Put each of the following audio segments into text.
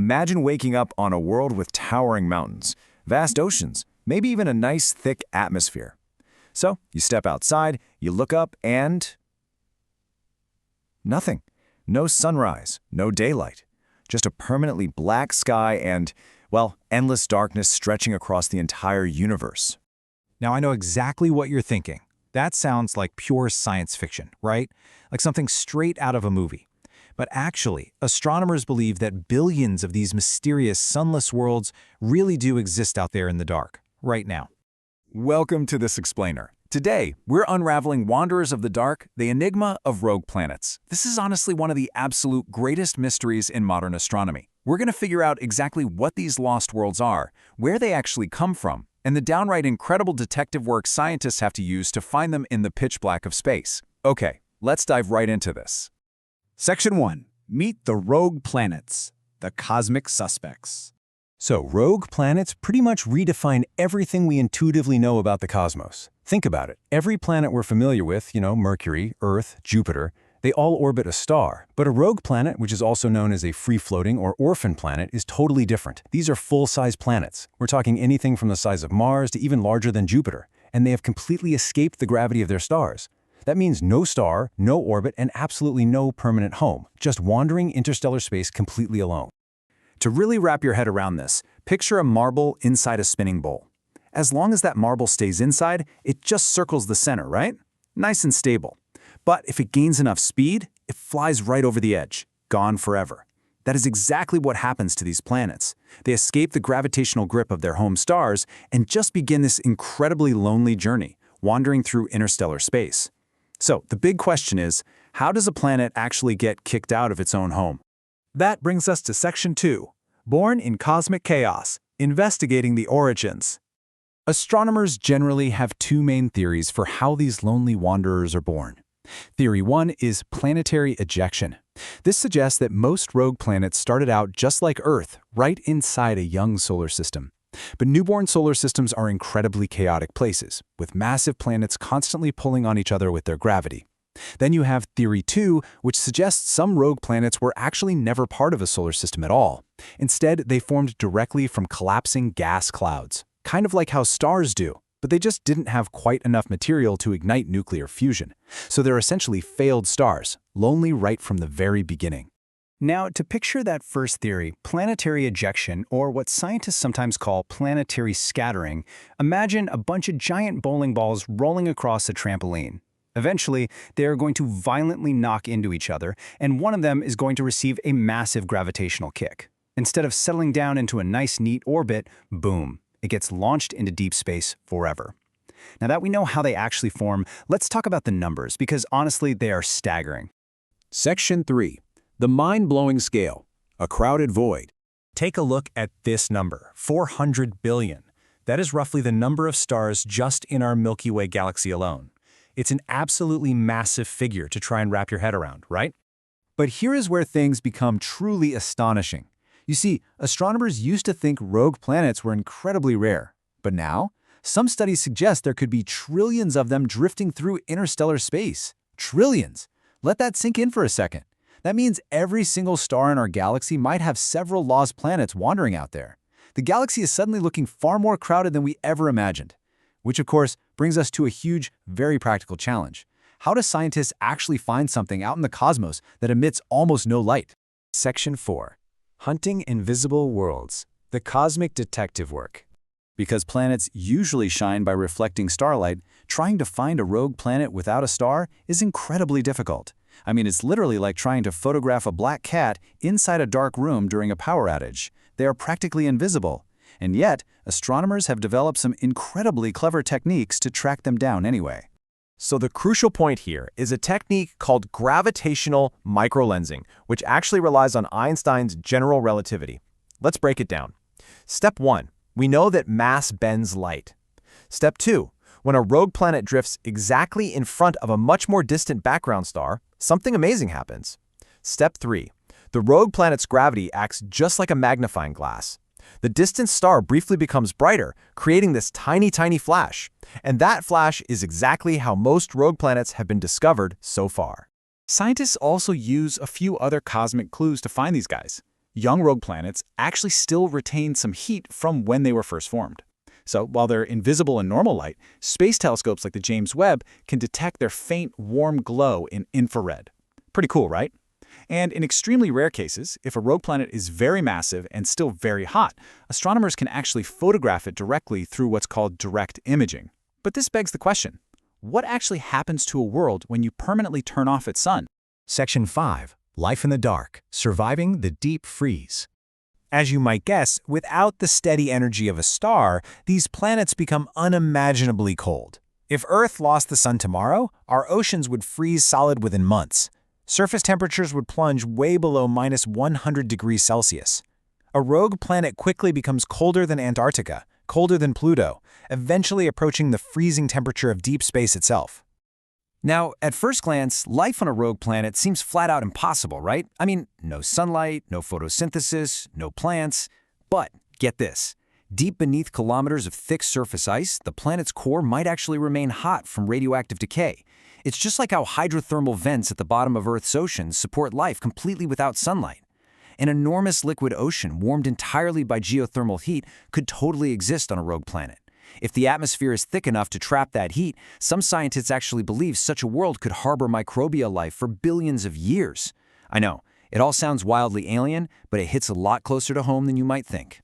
Imagine waking up on a world with towering mountains, vast oceans, maybe even a nice thick atmosphere. So, you step outside, you look up, and nothing. No sunrise, no daylight. Just a permanently black sky and, well, endless darkness stretching across the entire universe. Now, I know exactly what you're thinking. That sounds like pure science fiction, right? Like something straight out of a movie. But actually, astronomers believe that billions of these mysterious sunless worlds really do exist out there in the dark, right now. Welcome to This Explainer. Today, we're unraveling Wanderers of the Dark, the enigma of rogue planets. This is honestly one of the absolute greatest mysteries in modern astronomy. We're going to figure out exactly what these lost worlds are, where they actually come from, and the downright incredible detective work scientists have to use to find them in the pitch black of space. Okay, let's dive right into this. Section 1. Meet the rogue planets, the cosmic suspects. So, rogue planets pretty much redefine everything we intuitively know about the cosmos. Think about it. Every planet we're familiar with, Mercury, Earth, Jupiter, they all orbit a star. But a rogue planet, which is also known as a free-floating or orphan planet, is totally different. These are full-size planets. We're talking anything from the size of Mars to even larger than Jupiter. And they have completely escaped the gravity of their stars. That means no star, no orbit, and absolutely no permanent home. Just wandering interstellar space completely alone. To really wrap your head around this, picture a marble inside a spinning bowl. As long as that marble stays inside, it just circles the center, right? Nice and stable. But if it gains enough speed, it flies right over the edge, gone forever. That is exactly what happens to these planets. They escape the gravitational grip of their home stars and just begin this incredibly lonely journey, wandering through interstellar space. So the big question is, how does a planet actually get kicked out of its own home? That brings us to Section 2, Born in Cosmic Chaos, Investigating the Origins. Astronomers generally have two main theories for how these lonely wanderers are born. Theory 1 is planetary ejection. This suggests that most rogue planets started out just like Earth, right inside a young solar system. But newborn solar systems are incredibly chaotic places, with massive planets constantly pulling on each other with their gravity. Then you have Theory 2, which suggests some rogue planets were actually never part of a solar system at all. Instead, they formed directly from collapsing gas clouds, kind of like how stars do, but they just didn't have quite enough material to ignite nuclear fusion. So they're essentially failed stars, lonely right from the very beginning. Now, to picture that first theory, planetary ejection, or what scientists sometimes call planetary scattering, imagine a bunch of giant bowling balls rolling across a trampoline. Eventually, they are going to violently knock into each other, and one of them is going to receive a massive gravitational kick. Instead of settling down into a nice, neat orbit, boom, it gets launched into deep space forever. Now that we know how they actually form, let's talk about the numbers, because honestly, they are staggering. Section 3. The mind-blowing scale, a crowded void. Take a look at this number, 400 billion. That is roughly the number of stars just in our Milky Way Galaxy alone. It's an absolutely massive figure to try and wrap your head around, right? But here is where things become truly astonishing. You see, astronomers used to think rogue planets were incredibly rare. But now, some studies suggest there could be trillions of them drifting through interstellar space. Trillions! Let that sink in for a second. That means every single star in our galaxy might have several lost planets wandering out there. The galaxy is suddenly looking far more crowded than we ever imagined. Which, of course, brings us to a huge, very practical challenge. How do scientists actually find something out in the cosmos that emits almost no light? Section 4. Hunting invisible worlds, the cosmic detective work. Because planets usually shine by reflecting starlight, trying to find a rogue planet without a star is incredibly difficult. I mean, it's literally like trying to photograph a black cat inside a dark room during a power outage. They are practically invisible. And yet, astronomers have developed some incredibly clever techniques to track them down anyway. So the crucial point here is a technique called gravitational microlensing, which actually relies on Einstein's general relativity. Let's break it down. Step 1. We know that mass bends light. Step 2. When a rogue planet drifts exactly in front of a much more distant background star, something amazing happens. Step 3. The rogue planet's gravity acts just like a magnifying glass. The distant star briefly becomes brighter, creating this tiny flash. And that flash is exactly how most rogue planets have been discovered so far. Scientists also use a few other cosmic clues to find these guys. Young rogue planets actually still retain some heat from when they were first formed. So while they're invisible in normal light, space telescopes like the James Webb can detect their faint, warm glow in infrared. Pretty cool, right? And in extremely rare cases, if a rogue planet is very massive and still very hot, astronomers can actually photograph it directly through what's called direct imaging. But this begs the question, what actually happens to a world when you permanently turn off its sun? Section 5. Life in the Dark. Surviving the Deep Freeze. As you might guess, without the steady energy of a star, these planets become unimaginably cold. If Earth lost the sun tomorrow, our oceans would freeze solid within months. Surface temperatures would plunge way below -100 degrees Celsius. A rogue planet quickly becomes colder than Antarctica, colder than Pluto, eventually approaching the freezing temperature of deep space itself. Now, at first glance, life on a rogue planet seems flat out impossible, right? I mean, no sunlight, no photosynthesis, no plants. But get this. Deep beneath kilometers of thick surface ice, the planet's core might actually remain hot from radioactive decay. It's just like how hydrothermal vents at the bottom of Earth's oceans support life completely without sunlight. An enormous liquid ocean warmed entirely by geothermal heat could totally exist on a rogue planet. If the atmosphere is thick enough to trap that heat, some scientists actually believe such a world could harbor microbial life for billions of years. I know, it all sounds wildly alien, but it hits a lot closer to home than you might think.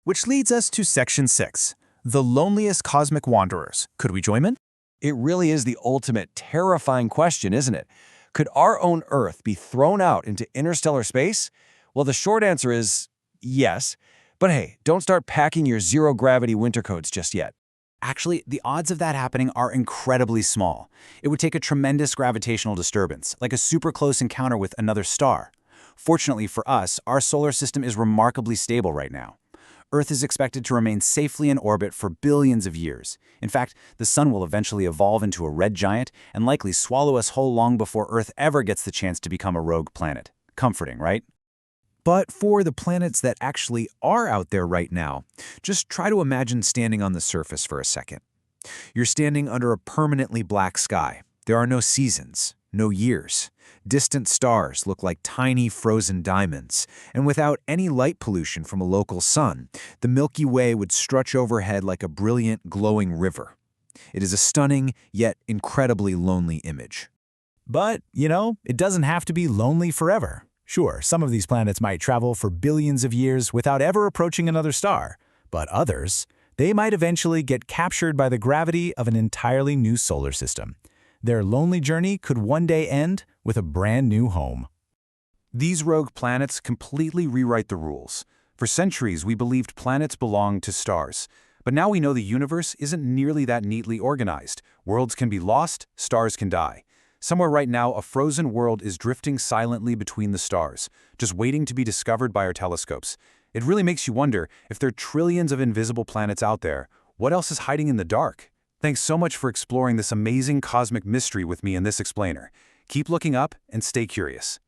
Which leads us to Section 6, the loneliest cosmic wanderers. Could we join in? It really is the ultimate terrifying question, isn't it? Could our own Earth be thrown out into interstellar space? Well, the short answer is yes. But hey, don't start packing your zero-gravity winter coats just yet. Actually, the odds of that happening are incredibly small. It would take a tremendous gravitational disturbance, like a super close encounter with another star. Fortunately for us, our solar system is remarkably stable right now. Earth is expected to remain safely in orbit for billions of years. In fact, the sun will eventually evolve into a red giant and likely swallow us whole long before Earth ever gets the chance to become a rogue planet. Comforting, right? But for the planets that actually are out there right now, just try to imagine standing on the surface for a second. You're standing under a permanently black sky. There are no seasons, no years. Distant stars look like tiny frozen diamonds, and without any light pollution from a local sun, the Milky Way would stretch overhead like a brilliant, glowing river. It is a stunning, yet incredibly lonely image. But, it doesn't have to be lonely forever. Sure, some of these planets might travel for billions of years without ever approaching another star, but others, they might eventually get captured by the gravity of an entirely new solar system. Their lonely journey could one day end with a brand new home. These rogue planets completely rewrite the rules. For centuries, we believed planets belonged to stars. But now we know the universe isn't nearly that neatly organized. Worlds can be lost, stars can die. Somewhere right now, a frozen world is drifting silently between the stars, just waiting to be discovered by our telescopes. It really makes you wonder, if there are trillions of invisible planets out there, what else is hiding in the dark? Thanks so much for exploring this amazing cosmic mystery with me in this explainer. Keep looking up and stay curious.